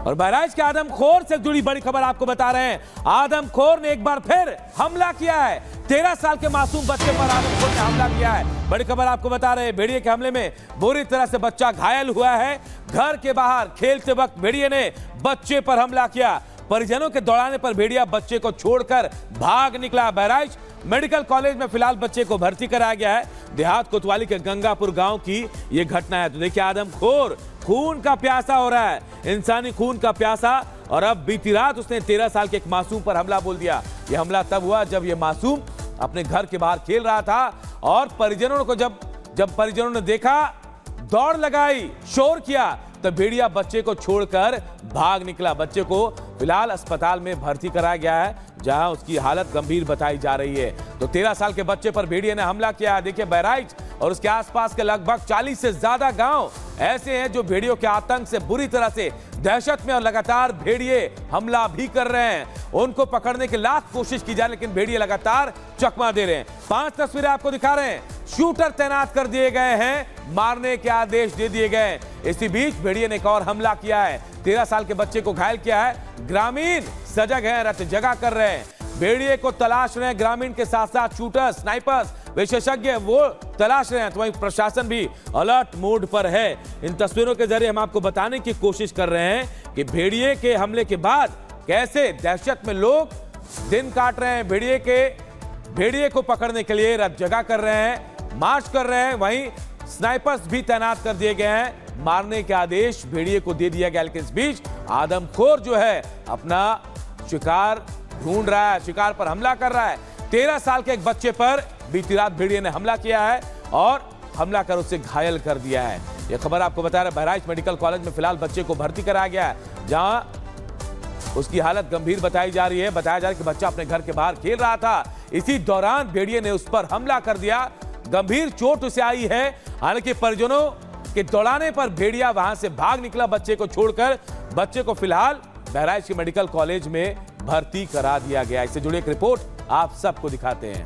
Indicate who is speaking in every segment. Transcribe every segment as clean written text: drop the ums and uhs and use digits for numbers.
Speaker 1: और बहराइच के आदमखोर से जुड़ी बड़ी खबर आपको बता रहे हैं। आदमखोर ने एक बार फिर हमला किया है। 13 साल के मासूम बच्चे पर आदमखोर ने हमला किया है। बड़ी खबर आपको बता रहे हैं, भेड़िए के हमले में बुरी तरह से बच्चा घायल हुआ है। घर के बाहर खेलते वक्त भेड़िए ने बच्चे पर हमला किया। परिजनों के दौड़ाने पर भेड़िया बच्चे को छोड़कर भाग निकला। बहराइच मेडिकल कॉलेज में फिलहाल बच्चे को भर्ती कराया गया है। देहात कोतवाली के गंगापुर गांव की यह घटना है। तो देखिए, आदमखोर खून का प्यासा हो रहा है, इंसानी खून का प्यासा। और अब बीती रात उसने 13 साल के एक मासूम पर हमला बोल दिया। यह हमला तब हुआ जब यह मासूम अपने घर के बाहर खेल रहा था और परिजनों को जब परिजनों ने देखा, दौड़ लगाई, शोर किया, तो भेड़िया बच्चे को छोड़कर भाग निकला। बच्चे को फिलहाल अस्पताल में भर्ती कराया गया है, जहां उसकी हालत गंभीर बताई जा रही है। तो 13 साल के बच्चे पर भेड़िए ने हमला किया। देखिए, बहराइच और उसके आसपास के लगभग 40 से ज्यादा गांव ऐसे हैं जो भेड़ियों के आतंक से बुरी तरह से दहशत में, और लगातार भेड़िए हमला भी कर रहे हैं। उनको पकड़ने की लाख कोशिश की जाए, लेकिन भेड़िए लगातार चकमा दे रहे हैं। 5 तस्वीरें आपको दिखा रहे हैं। शूटर तैनात कर दिए गए हैं, मारने के आदेश दे दिए गए। इसी बीच भेड़िए ने एक और हमला किया है। 13 साल के बच्चे को घायल किया है। ग्रामीण सजग हैं, रट जगा कर रहे हैं। भेड़िए को तलाश रहे हैं ग्रामीण के साथ साथ शूटर्स, स्नाइपर्स, विशेषज्ञ वो तलाश रहे हैं। तो वहीं प्रशासन भी अलर्ट मोड पर है। इन तस्वीरों के जरिए हम आपको बताने की कोशिश कर रहे हैं कि भेड़िए के हमले के बाद कैसे दहशत में लोग दिन काट रहे हैं। भेड़िए को पकड़ने के लिए रट जगा कर रहे हैं, मार्च कर रहे हैं। वहीं स्नाइपर्स भी तैनात कर दिए गए हैं। मारने के आदेश भेड़िए को दे दिया गया। लेकिन इस बीच आदमखोर जो है अपना शिकार ढूंढ रहा है, शिकार पर हमला कर रहा है। 13 साल के एक बच्चे पर बीती रात भेड़िए ने हमला किया है और हमला कर उसे घायल कर दिया है। यह खबर आपको बता रहा है, बहराइच मेडिकल कॉलेज में फिलहाल बच्चे को भर्ती कराया गया है, जहां उसकी हालत गंभीर बताई जा रही है। बताया जा रहा है कि बच्चा अपने घर के बाहर खेल रहा था, इसी दौरान भेड़िए ने उस पर हमला कर दिया। गंभीर चोट उसे आई है। हालांकि परिजनों के दौड़ाने पर भेड़िया वहां से भाग निकला बच्चे को छोड़कर। बच्चे को फिलहाल बहराइच के मेडिकल कॉलेज में भर्ती करा दिया गया। इससे जुड़ी एक रिपोर्ट आप सबको दिखाते हैं।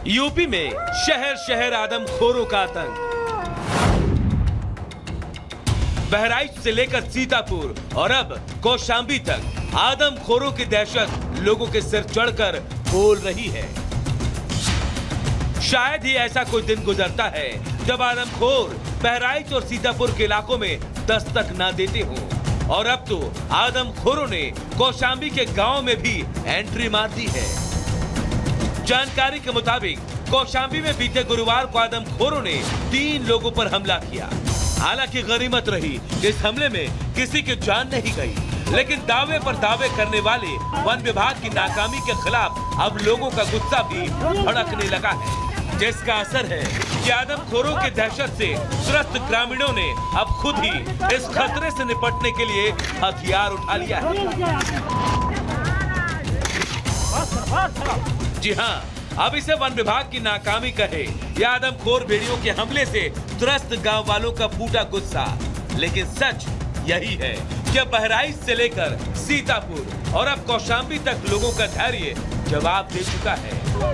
Speaker 1: यूपी में शहर शहर आदमखोरों का आतंक। बहराइच से लेकर सीतापुर और अब कौशांबी तक आदमखोरों की दहशत लोगों के सिर चढ़कर बोल रही है। शायद ही ऐसा कोई दिन गुजरता है जब आदमखोर बहराइच और सीतापुर के इलाकों में दस्तक ना देते हो। और अब तो आदमखोरों ने कौशांबी के गांव में भी एंट्री मार दी है। जानकारी के मुताबिक कौशांबी में बीते गुरुवार को आदमखोरों ने 3 लोगों पर हमला किया। हालांकि गनीमत रही, इस हमले में किसी की जान नहीं गई। लेकिन दावे पर दावे करने वाले वन विभाग की नाकामी के खिलाफ अब लोगों का गुस्सा भी भड़कने लगा है, जिसका असर है कि आदमखोरों की दहशत से त्रस्त ग्रामीणों ने अब खुद ही इस खतरे से निपटने के लिए हथियार उठा लिया है। जी हाँ, अब इसे वन विभाग की नाकामी कहे या आदमखोर भेड़ियों के हमले से त्रस्त गांव वालों का फूटा गुस्सा, लेकिन सच यही है कि बहराइच से लेकर सीतापुर और अब कौशांबी तक लोगों का धैर्य जवाब दे चुका है,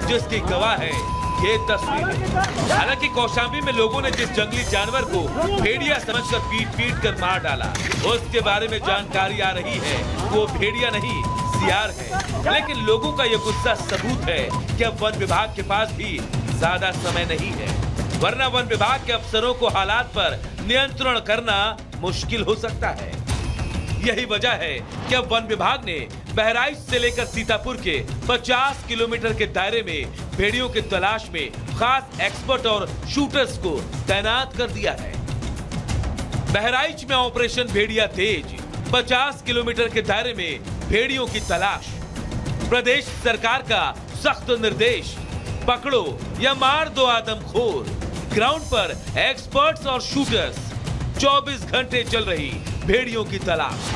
Speaker 1: जिसकी गवाह है ये तस्वीरें। हालांकि कौशांबी में लोगों ने जिस जंगली जानवर को भेड़िया समझकर पीट कर मार डाला, उसके बारे में जानकारी आ रही है वो भेड़िया नहीं, सियार है। लेकिन लोगों का यह गुस्सा सबूत है कि अब वन विभाग के पास भी ज्यादा समय नहीं है, वरना वन विभाग के अफसरों को हालात पर नियंत्रण करना मुश्किल हो सकता है। यही वजह है कि अब वन विभाग ने बहराइच से लेकर सीतापुर के 50 किलोमीटर के दायरे में भेड़ियों की तलाश में खास एक्सपर्ट और शूटर्स को तैनात कर दिया है। बहराइच में ऑपरेशन भेड़िया तेज, 50 किलोमीटर के दायरे में भेड़ियों की तलाश। प्रदेश सरकार का सख्त निर्देश, पकड़ो या मार दो आदमखोर। ग्राउंड पर एक्सपर्ट्स और शूटर्स, 24 घंटे चल रही भेड़ियों की तलाश।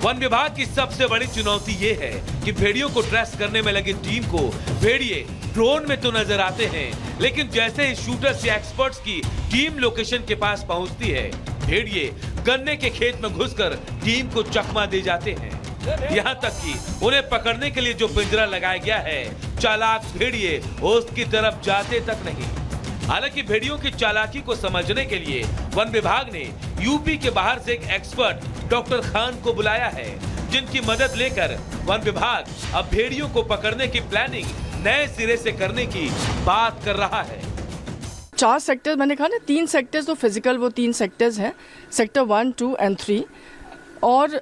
Speaker 1: वन विभाग की सबसे बड़ी चुनौती ये है कि भेड़ियों को ट्रेस करने में लगी टीम को भेड़िए ड्रोन में तो नजर आते हैं, लेकिन जैसे ही शूटर्स या एक्सपर्ट्स की टीम लोकेशन के पास पहुंचती है, भेड़िए गन्ने के खेत में घुसकर टीम को चकमा दे जाते हैं। यहाँ तक कि उन्हें पकड़ने के लिए जो पिंजरा लगाया गया है चालाक भेड़िए उसकी तरफ जाते तक नहीं। हालांकि भेड़ियों की चालाकी को समझने के लिए वन विभाग ने यूपी के बाहर से एक एक्सपर्ट डॉक्टर खान को बुलाया है, जिनकी मदद लेकर वन विभाग अब भेड़ियों को पकड़ने की प्लानिंग नए सिरे से करने की बात कर रहा है।
Speaker 2: 4 सेक्टर मैंने कहा ना, 3 सेक्टर्स तो फिजिकल, वो 3 सेक्टर्स हैं, सेक्टर 1, 2 एंड 3, और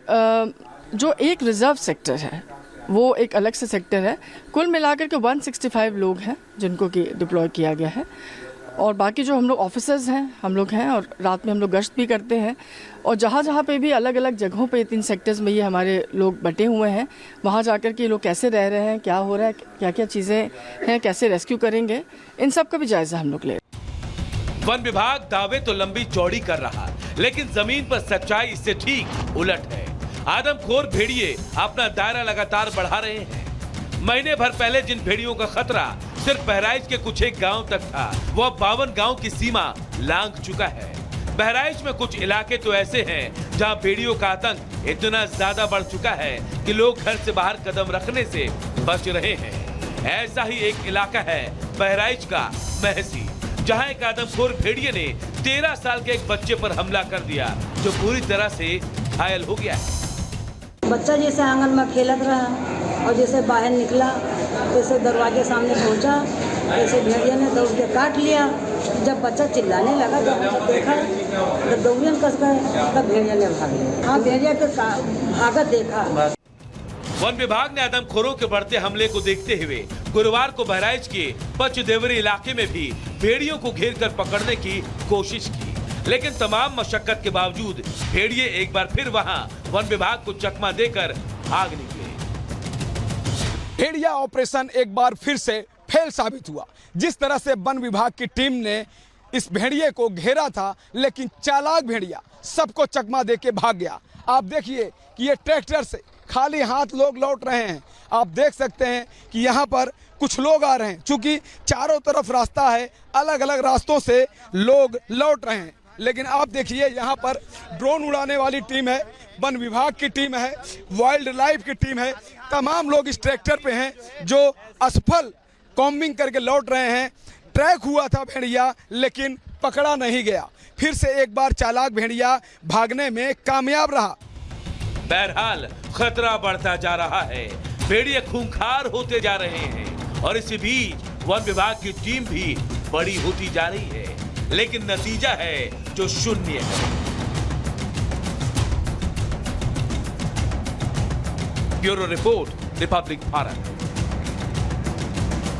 Speaker 2: जो एक रिजर्व सेक्टर है वो एक अलग से सेक्टर है। कुल मिलाकर के 165 लोग हैं जिनको कि डिप्लॉय किया गया है, और बाकी जो हम लोग ऑफिसर्स हैं हम लोग हैं, और रात में हम लोग गश्त भी करते हैं, और जहाँ जहाँ पे भी अलग अलग जगहों पे 3 सेक्टर्स में ये हमारे लोग बटे हुए हैं, वहाँ जाकर के ये लोग कैसे रह रहे हैं, क्या हो रहा है, क्या क्या चीज़ें हैं, कैसे रेस्क्यू करेंगे, इन सब का भी जायजा हम लोग ले।
Speaker 1: वन विभाग दावे तो लंबी चौड़ी कर रहा, लेकिन जमीन पर सच्चाई इससे ठीक उलट है। आदमखोर भेड़िए अपना दायरा लगातार बढ़ा रहे हैं। महीने भर पहले जिन भेड़ियों का खतरा सिर्फ बहराइच के कुछ एक गांव तक था, वो अब 52 गांव की सीमा लांघ चुका है। बहराइच में कुछ इलाके तो ऐसे हैं जहां भेड़ियों का आतंक इतना ज्यादा बढ़ चुका है कि लोग घर से बाहर कदम रखने से बच रहे हैं। ऐसा ही एक इलाका है बहराइच का महसी, जहां एक आदमखोर भेड़िए ने 13 साल के एक बच्चे पर हमला कर दिया, जो पूरी तरह से घायल हो गया है।
Speaker 3: बच्चा जैसे आंगन में खेलत रहा और जैसे बाहर निकला, जैसे दरवाजे सामने पहुंचा, जैसे भेड़िया ने दौड़ के काट लिया। जब बच्चा चिल्लाने लगा तो हमने देखा, जब दौड़ियन कस गए तब भेड़िया ने भाग लिया। हाँ, भेड़िया के भागत देखा।
Speaker 1: वन विभाग ने आदमखोरों के बढ़ते हमले को देखते हुए गुरुवार को बहराइच के पचदेवरी इलाके में भी भेड़ियों को घेर कर पकड़ने की कोशिश की, लेकिन तमाम मशक्कत के बावजूद भेड़िए एक बार फिर वहां वन विभाग को चकमा देकर भाग निकले।
Speaker 4: भेड़िया ऑपरेशन एक बार फिर से फेल साबित हुआ। जिस तरह से वन विभाग की टीम ने इस भेड़िए को घेरा था, लेकिन चालाक भेड़िया सबको चकमा देके भाग गया। आप देखिए कि ये ट्रैक्टर से खाली हाथ लोग लौट रहे हैं। आप देख सकते हैं कि यहाँ पर कुछ लोग आ रहे हैं, चूंकि चारों तरफ रास्ता है, अलग अलग रास्तों से लोग लौट रहे हैं। लेकिन आप देखिए यहाँ पर ड्रोन उड़ाने वाली टीम है, वन विभाग की टीम है, वाइल्ड लाइफ की टीम है, तमाम लोग इस ट्रैक्टर पे हैं जो असफल कॉम्बिंग करके लौट रहे हैं। ट्रैक हुआ था भेड़िया, लेकिन पकड़ा नहीं गया। फिर से एक बार चालाक भेड़िया भागने में कामयाब रहा।
Speaker 1: बहरहाल खतरा बढ़ता जा रहा है, भेड़िए खूंखार होते जा रहे हैं, और इसी बीच वन विभाग की टीम भी बड़ी होती जा रही है, लेकिन नतीजा है जो शून्य है। Bureau report, Republic Bharat.